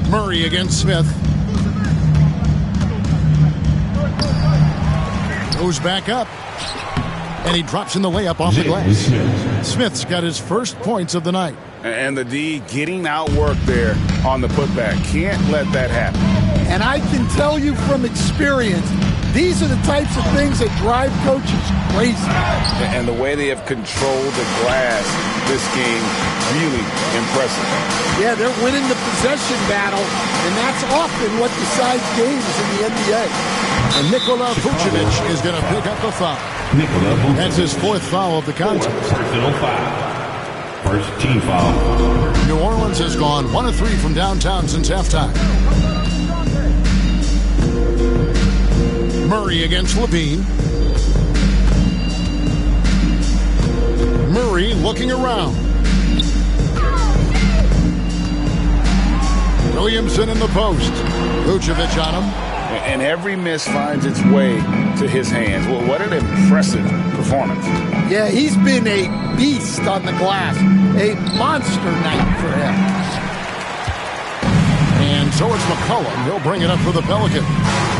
Murray against Smith. Goes back up. And he drops in the layup off the glass. Smith's got his first points of the night. And the D getting outworked there on the putback. Can't let that happen. And I can tell you from experience, these are the types of things that drive coaches crazy. And the way they have controlled the glass this game, really impressive. Yeah, they're winning the possession battle, and that's often what decides games in the NBA. And Nikola Vucevic is going to pick up the foul. That's his 4th foul of the contest. Personal foul. First team foul. New Orleans has gone 1 of 3 from downtown since halftime. Murray against Levine. Murray looking around. Williamson in the post. Vucevic on him. And every miss finds its way to his hands. Well, what an impressive performance. Yeah, he's been a beast on the glass. A monster night for him. And so it's McCollum. He'll bring it up for the Pelicans.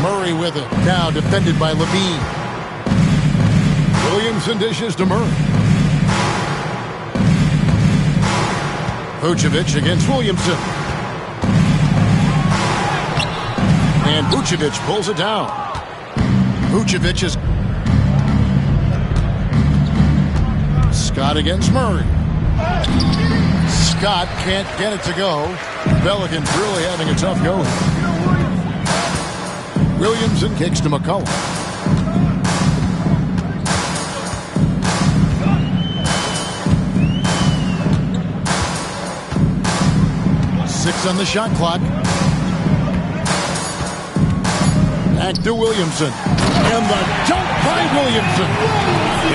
Murray with it. Now defended by Levine. Williamson dishes to Murray. Vucevic against Williamson. And Vucevic pulls it down. Vucevic is... Scott against Murray. Scott can't get it to go. Pelicans really having a tough go. Williamson kicks to McCollum. Six on the shot clock. Back to Williamson. And the dunk by Williamson.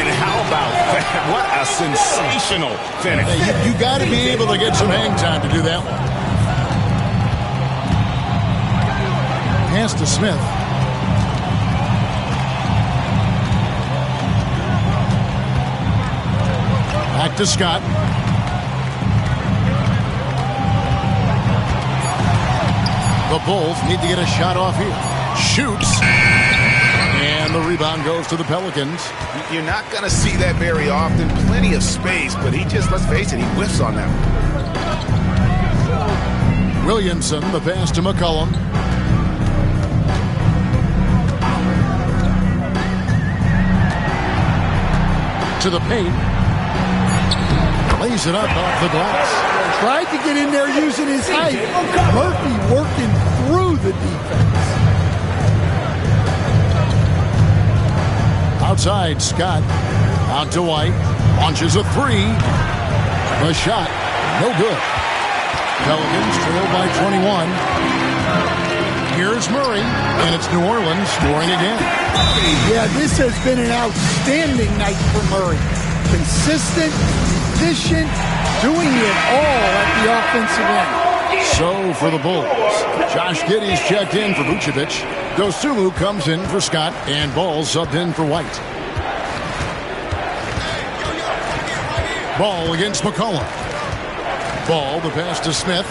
And how about that? What a sensational finish. Hey, you got to be able to get some hang time to do that one. Pass to Smith. Back to Scott. The Bulls need to get a shot off here. Shoots. And the rebound goes to the Pelicans. You're not going to see that very often. Plenty of space, but he just, let's face it, he whiffs on that one. Williamson, the pass to McCollum. To the paint. Lays it up off the glass. Tried to get in there using his height. Murphy working through the defense. Outside, Scott. Out to White. Launches a three. The shot. No good. Pelicans trail by 21. Here's Murray. And it's New Orleans scoring again. Yeah, this has been an outstanding night for Murray. Consistent, efficient, doing it all at the offensive end. So for the Bulls, Josh Giddey's checked in for Vucevic. Dosunmu comes in for Scott, and Ball subbed in for White. Ball against McCollum. Ball, the pass to Smith.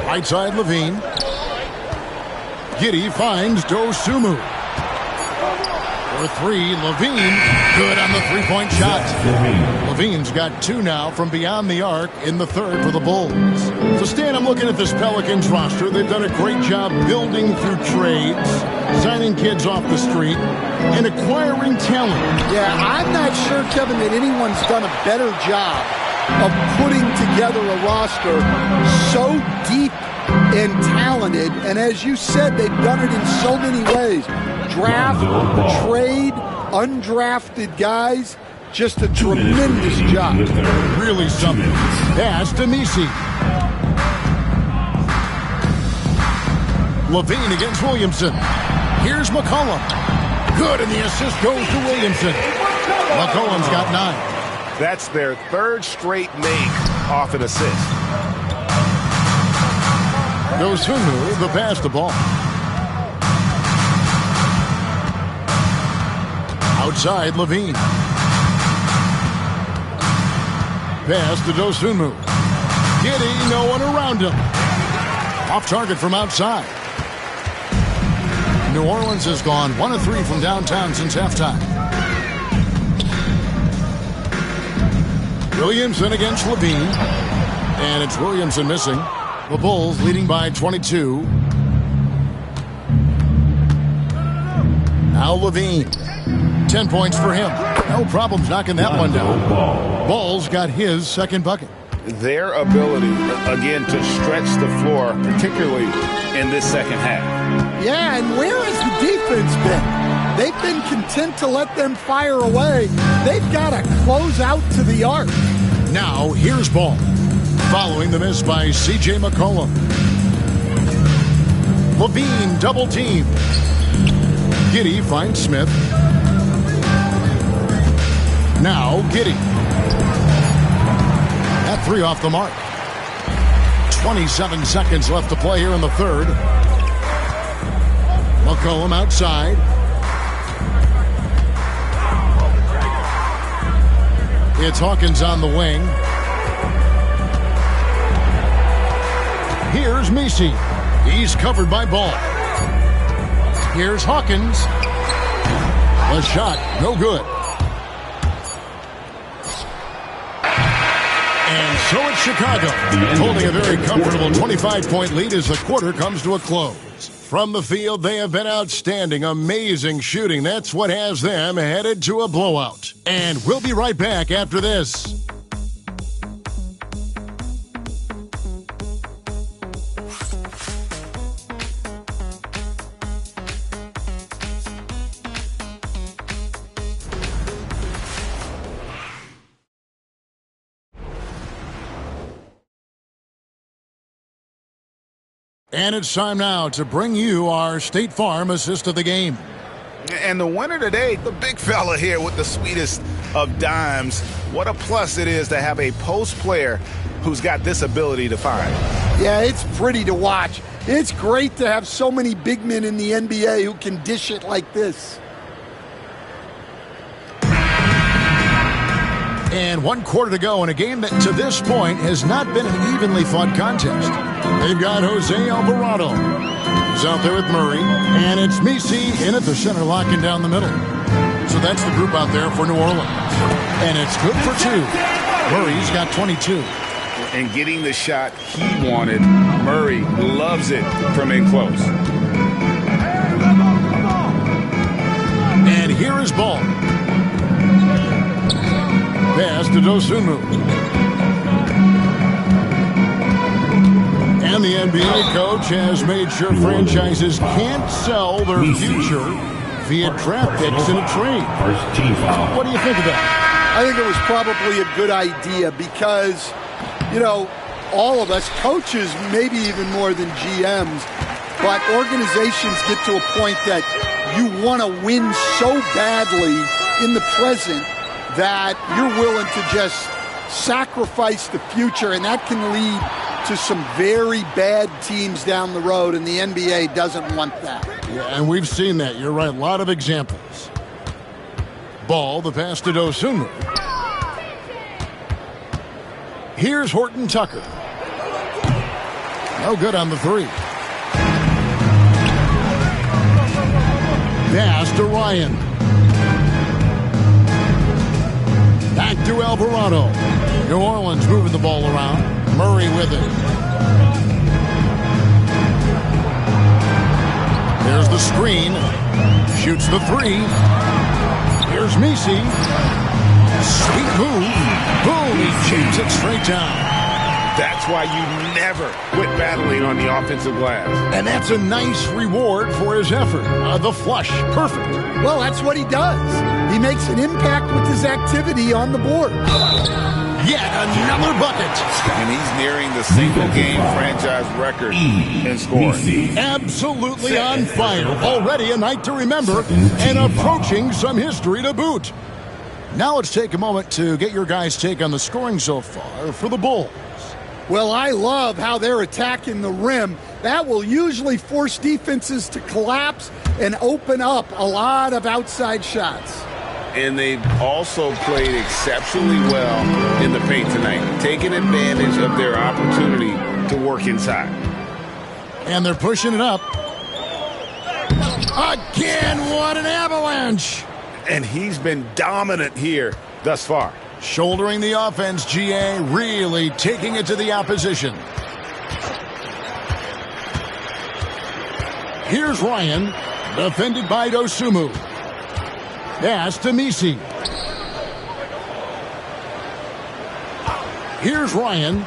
Right side, Levine. Giddey finds Dosunmu. For three, Levine, good on the three-point shot. Levine's got two now from beyond the arc in the third for the Bulls. So, Stan, I'm looking at this Pelicans roster. They've done a great job building through trades, signing kids off the street, and acquiring talent. Yeah, I'm not sure, Kevin, that anyone's done a better job of putting together a roster so deep and talented. And as you said, they've done it in so many ways. Draft, trade, undrafted guys. Just a tremendous job. Really something. Pass to Nisi. Levine against Williamson. Here's McCollum. Good, and the assist goes to Williamson. McCollum's got 9. That's their third straight make off an assist. Dosunmu, the pass to Ball. Outside, Levine. Pass to Dosunmu. Giddey, no one around him. Off target from outside. New Orleans has gone 1 of 3 from downtown since halftime. Williamson against Levine. And it's Williamson missing. The Bulls leading by 22. Now Levine. 10 points for him. No problems knocking that one down. Ball's got his second bucket. Their ability, again, to stretch the floor, particularly in this second half. Yeah, and where has the defense been? They've been content to let them fire away. They've got to close out to the arc. Now, here's Ball. Following the miss by C.J. McCollum. Levine double team. Giddey finds Smith. Now Giddey. That three off the mark. 27 seconds left to play here in the third. McCollum outside. It's Hawkins on the wing. Here's MiMi. He's covered by Ball. Here's Hawkins. The shot, no good. And so it's Chicago, holding a very comfortable 25-point lead as the quarter comes to a close. From the field, they have been outstanding, amazing shooting. That's what has them headed to a blowout. And we'll be right back after this. And it's time now to bring you our State Farm assist of the game. And the winner today, the big fella here with the sweetest of dimes. What a plus it is to have a post player who's got this ability to find. Yeah, it's pretty to watch. It's great to have so many big men in the NBA who can dish it like this. And 1 quarter to go in a game that to this point has not been an evenly fought contest. They've got Jose Alvarado. He's out there with Murray. And it's MiMi in at the center, locking down the middle. So that's the group out there for New Orleans. And it's good for 2. Murray's got 22. And getting the shot he wanted, Murray loves it from in close. And here is Ball. Pass to Dosunmu. And the NBA coach has made sure franchises can't sell their future via draft picks in a trade. What do you think of that? I think it was probably a good idea because, you know, all of us, coaches maybe even more than GMs, but organizations get to a point that you want to win so badly in the present that you're willing to just sacrifice the future, and that can lead to some very bad teams down the road, and the NBA doesn't want that. Yeah, and we've seen that. You're right. A lot of examples. Ball, the pass to Dosunmu. Here's Horton Tucker. No good on the three. Pass to Ryan. Back to Alvarado. New Orleans moving the ball around. Murray with it. There's the screen. Shoots the three. Here's MiMi. Sweet move. Boom, he chips it straight down. That's why you never quit battling on the offensive glass. And that's a nice reward for his effort. The flush. Perfect. Well, that's what he does. He makes an impact with his activity on the board. Yet another bucket. And he's nearing the single-game franchise record in scoring. Absolutely on fire. Already a night to remember and approaching some history to boot. Now let's take a moment to get your guys' take on the scoring so far for the Bulls. Well, I love how they're attacking the rim. That will usually force defenses to collapse and open up a lot of outside shots. And they've also played exceptionally well in the paint tonight, taking advantage of their opportunity to work inside. And they're pushing it up. Again, what an avalanche! And he's been dominant here thus far. Shouldering the offense, GA, really taking it to the opposition. Here's Ryan, defended by Dosunmu. Pass to MiMi. Here's Ryan.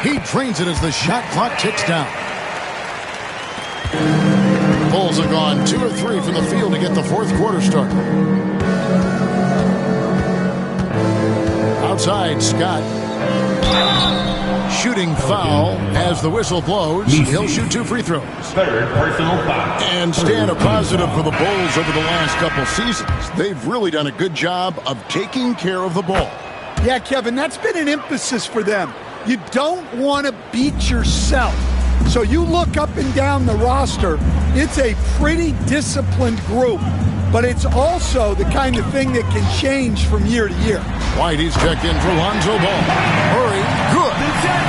He trains it as the shot clock ticks down. Bulls have gone 2 or 3 from the field to get the fourth quarter started. Outside, Scott. Shooting foul as the whistle blows. He'll shoot 2 free throws. Third personal foul. And staying a positive for the Bulls over the last couple seasons. They've really done a good job of taking care of the ball. Yeah, Kevin, that's been an emphasis for them. You don't want to beat yourself. So you look up and down the roster, it's a pretty disciplined group. But it's also the kind of thing that can change from year to year. Whitey's checked in for Lonzo Ball. Murray, good.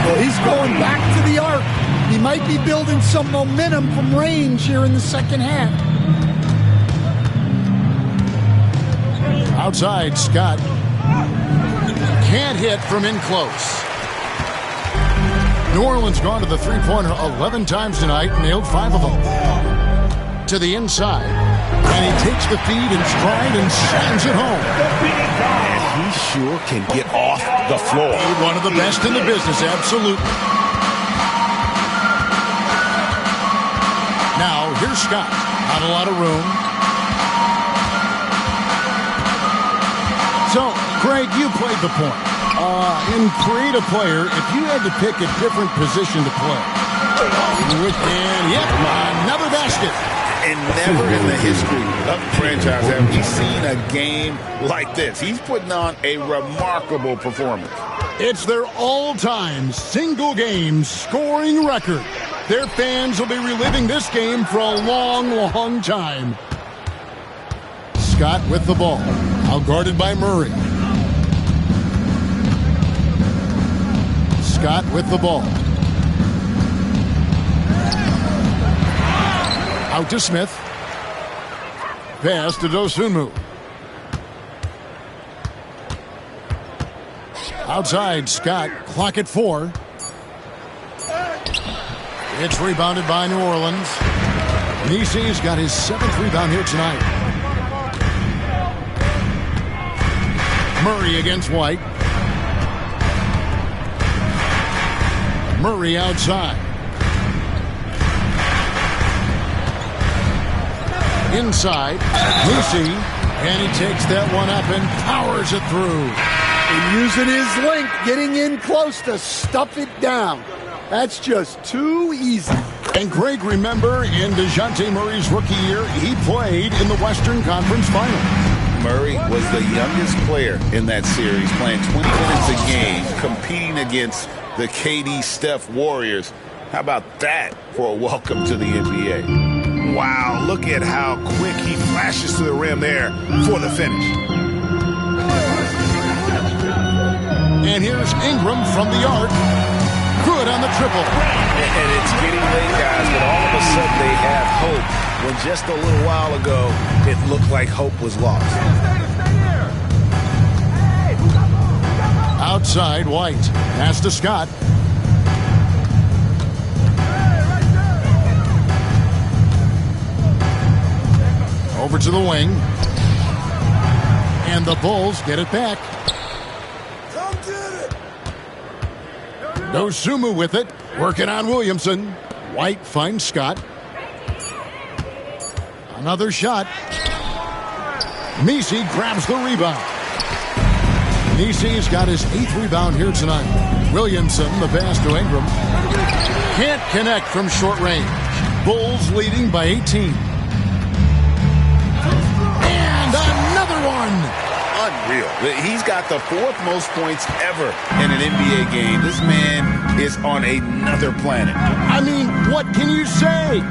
Well, he's going back to the arc. He might be building some momentum from range here in the second half. Outside, Scott. Can't hit from in close. New Orleans gone to the three-pointer 11 times tonight, nailed 5 of them. To the inside, and he takes the feed in stride and sends it home. He sure can get off the floor. One of the best in the business, absolutely. Now, here's Scott. Not a lot of room. So, Greg, you played the point. In Create a Player, if you had to pick a different position to play, and yep, another basket. And never in the history of the franchise have we seen a game like this. He's putting on a remarkable performance. It's their all-time single-game scoring record. Their fans will be reliving this game for a long, long time. Scott with the ball, out-guarded by Murray. Scott with the ball. Out to Smith. Pass to Dosunmu. Outside, Scott. Clock at 4. It's rebounded by New Orleans. MiMi's got his 7th rebound here tonight. Murray against White. Murray outside. Inside, Lucy, and he takes that one up and powers it through. And using his length, getting in close to stuff it down. That's just too easy. And Greg, remember, in DeJounte Murray's rookie year, he played in the Western Conference Final. Murray was the youngest player in that series, playing 20 minutes a game, competing against the KD Steph Warriors. How about that for a welcome to the NBA? Wow, look at how quick he flashes to the rim there for the finish. And here's Ingram from the arc. Good on the triple. And it's getting late, guys, but all of a sudden they have hope when just a little while ago it looked like hope was lost. Outside, White. Pass to Scott. Over to the wing. And the Bulls get it back. Dosunmu with it. Working on Williamson. White finds Scott. Another shot. MiMi grabs the rebound. MiMi's got his 8th rebound here tonight. Williamson, the pass to Ingram. Can't connect from short range. Bulls leading by 18. And another one. Unreal. He's got the 4th most points ever in an NBA game. This man is on another planet. I mean, what can you say?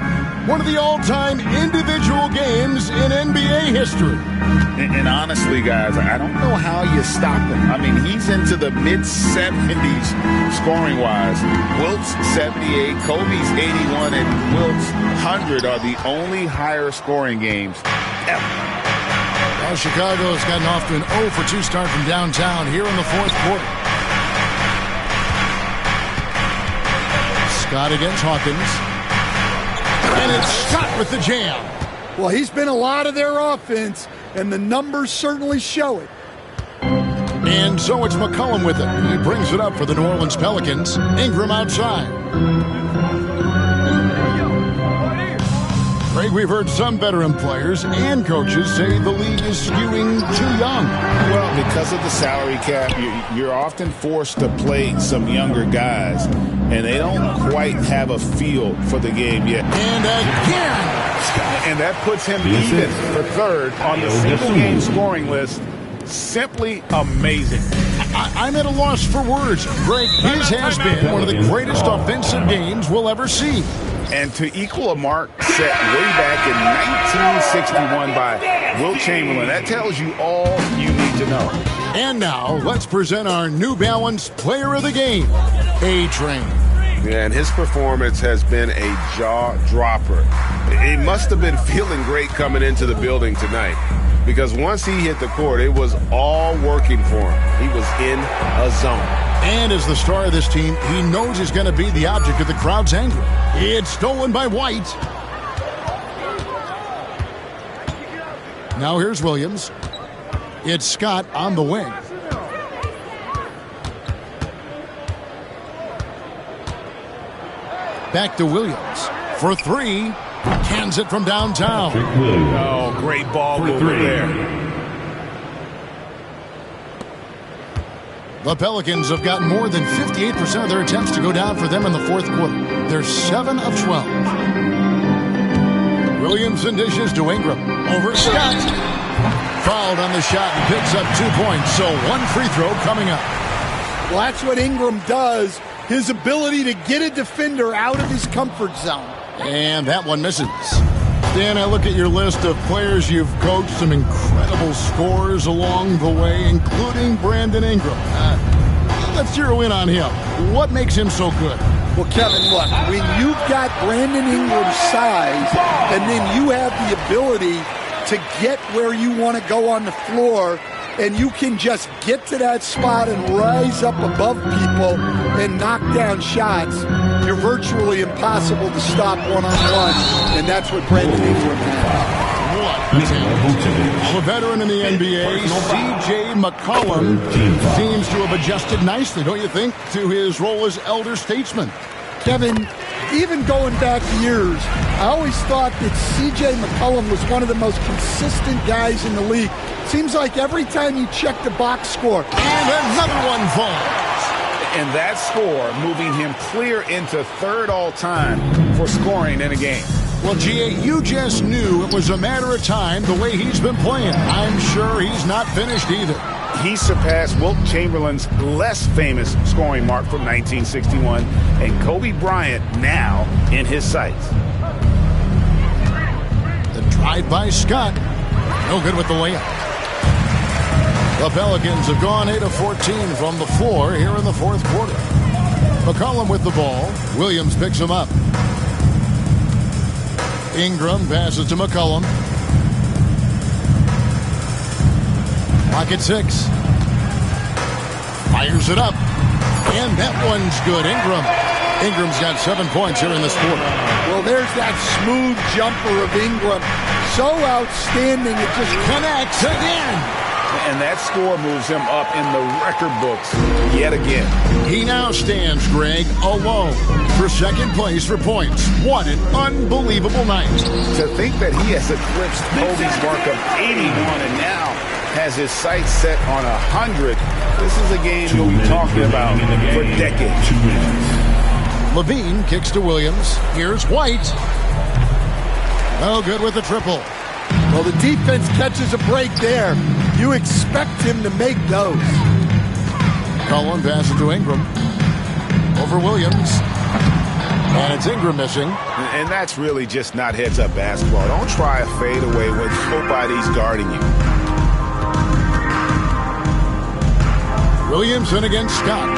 One of the all-time individual games in NBA history. And honestly, guys, I don't know how you stop him. I mean, he's into the mid-70s scoring-wise. Wilt's 78, Kobe's 81, and Wilt's 100 are the only higher scoring games ever. Well, Chicago's gotten off to an 0-for-2 start from downtown here in the 4th quarter. Scott against Hawkins. And it's Scott with the jam. Well, he's been a lot of their offense, and the numbers certainly show it. And so it's McCollum with it. He brings it up for the New Orleans Pelicans. Ingram outside. Greg, we've heard some veteran players and coaches say the league is skewing too young. Well, because of the salary cap, you're often forced to play some younger guys, and they don't quite have a feel for the game yet. And again! And that puts him even for third on the single-game scoring list. Simply amazing. I'm at a loss for words. Greg, his has been one of the greatest offensive games we'll ever see. And to equal a mark set way back in 1961 by Wilt Chamberlain, that tells you all you need to know. And now, let's present our New Balance Player of the Game, A-Train. Yeah, and his performance has been a jaw-dropper. He must have been feeling great coming into the building tonight, because once he hit the court, it was all working for him. He was in a zone. And as the star of this team, he knows he's going to be the object of the crowd's anger. It's stolen by White. Now here's Williams. It's Scott on the wing. Back to Williams for three. Cans it from downtown. Oh, great ball movement there. The Pelicans have gotten more than 58% of their attempts to go down for them in the fourth quarter. They're 7 of 12. Williamson dishes to Ingram. Over Scott. Fouled on the shot and picks up 2 points. So one free throw coming up. Well, that's what Ingram does. His ability to get a defender out of his comfort zone. And that one misses. Dan, I look at your list of players you've coached, some incredible scorers along the way, including Brandon Ingram. Let's zero in on him. What makes him so good? Well, Kevin, look, when you've got Brandon Ingram's size and then you have the ability to get where you want to go on the floor, and you can just get to that spot and rise up above people and knock down shots, you're virtually impossible to stop one-on-one, and that's what Brandon Ingram has. A veteran in the NBA, C.J. McCollum, seems to have adjusted nicely, don't you think, to his role as elder statesman. Kevin, even going back years, I always thought that C.J. McCollum was one of the most consistent guys in the league. Seems like every time you check the box score. And another one falls. And that score moving him clear into third all-time for scoring in a game. Well, G.A., you just knew it was a matter of time the way he's been playing. I'm sure he's not finished either. He surpassed Wilt Chamberlain's less famous scoring mark from 1961, and Kobe Bryant now in his sights. The drive by Scott. No good with the layup. The Pelicans have gone 8 of 14 from the floor here in the fourth quarter. McCollum with the ball. Williams picks him up. Ingram passes to McCollum. Pocket 6. Fires it up. And that one's good. Ingram's got 7 points here in this quarter. Well, there's that smooth jumper of Ingram. So outstanding, it just Connects again. And that score moves him up in the record books yet again. He now stands, Greg, alone for second place for points. What an unbelievable night. To think that he has eclipsed Kobe's mark of 81 and now has his sights set on 100. This is a game you'll be talking about for decades. Levine kicks to Williams. Here's White. No good with the triple. Well, the defense catches a break there. You expect him to make those. Cullen passes to Ingram. Over Williams. And it's Ingram missing. And that's really just not heads-up basketball. Don't try a fadeaway when nobody's guarding you. Williamson against Scott.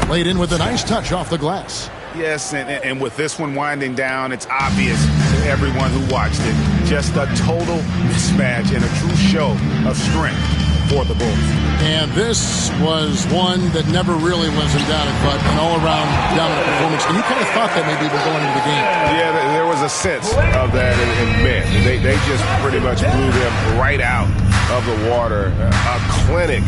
Laid in with a nice touch off the glass. Yes, and with this one winding down, it's obvious to everyone who watched it. Just a total mismatch and a true show of strength for the Bulls. And this was one that never really was in doubt, but an all-around dominant performance. And you kind of thought that maybe we're going into the game. Yeah, there was a sense of that in men. They just pretty much blew them right out of the water. A clinic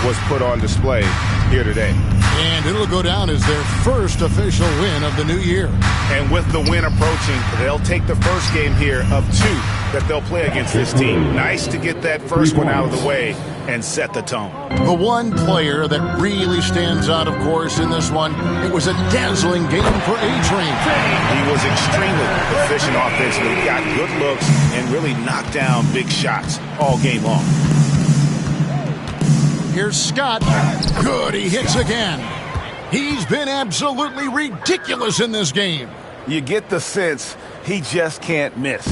was put on display here today. And it'll go down as their first official win of the new year. And with the win approaching, they'll take the first game here of 2 that they'll play against this team. Nice to get that first one out of the way and set the tone. The one player that really stands out, of course, in this one, it was a dazzling game for A-Train. He was extremely efficient offensively, got good looks, and really knocked down big shots all game long. Here's Scott. Good, he hits again. He's been absolutely ridiculous in this game. You get the sense he just can't miss.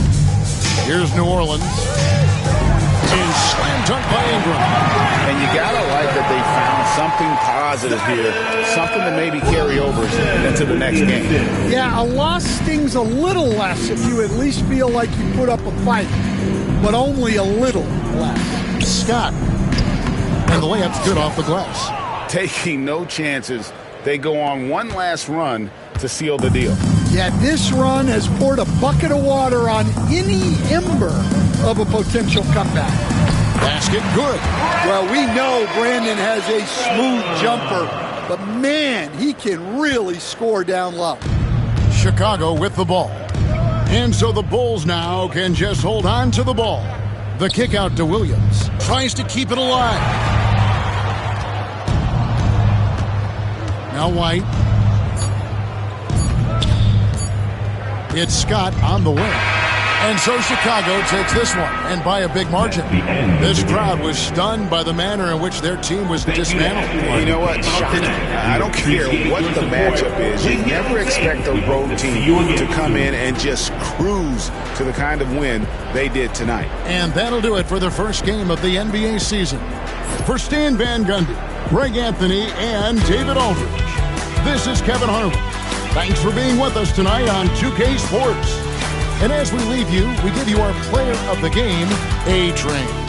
Here's New Orleans. And slam dunk by Ingram. And you got to like that they found something positive here, something to maybe carry over into the next game. Yeah, a loss stings a little less if you at least feel like you put up a fight, but only a little less. Scott. And the layup's good off the glass. Taking no chances. They go on one last run to seal the deal. Yeah, this run has poured a bucket of water on any ember of a potential comeback. Basket good. Well, we know Brandon has a smooth jumper, but man, he can really score down low. Chicago with the ball. And so the Bulls now can just hold on to the ball. The kick out to Williams. Tries to keep it alive. Now White. It's Scott on the wing. And so Chicago takes this one, and by a big margin. This crowd was stunned by the manner in which their team was dismantled. You know what? Shocking. I don't care what the matchup is. You never expect a road team to come in and just cruise to the kind of win they did tonight. And that'll do it for the first game of the NBA season. For Stan Van Gundy, Greg Anthony, and David Aldridge, this is Kevin Harlan. Thanks for being with us tonight on 2K Sports. And as we leave you, we give you our player of the game, A-Train.